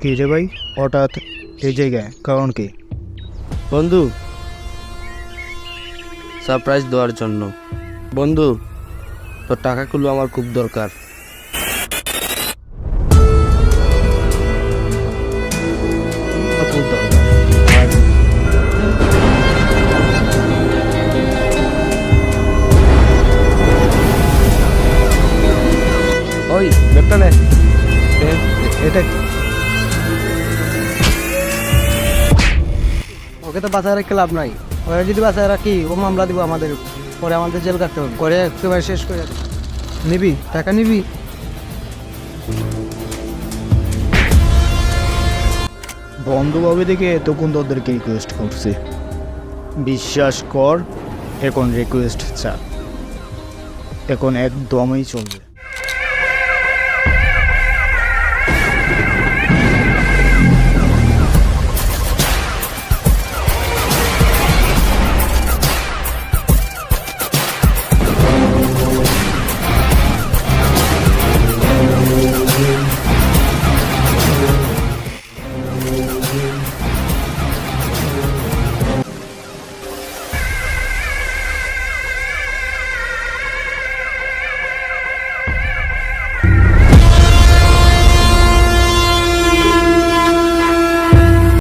কি রে ভাই, হঠাৎ এই জায়গায় কারণ কি? বন্ধু, সারপ্রাইজ দেওয়ার জন্য। বন্ধু, তোর টাকাগুলো আমার খুব দরকার। খুব দরকার। ওই ব্যাগটা নে। এটা কি? ওকে তো বাঁচায় রেখে লাভ নাই। ওরা যদি বাঁচায় রাখি ও মামলা দিব আমাদের, পরে আমাদের জেল কাটতে হবে, পরে একেবারে শেষ করে দেব। নিবি টাকা নিবি? বন্ধুভাবে দেখে তখন তোদেরকে রিকোয়েস্ট করছি, বিশ্বাস কর। এখন রিকোয়েস্ট চা, এখন একদমই চলবে।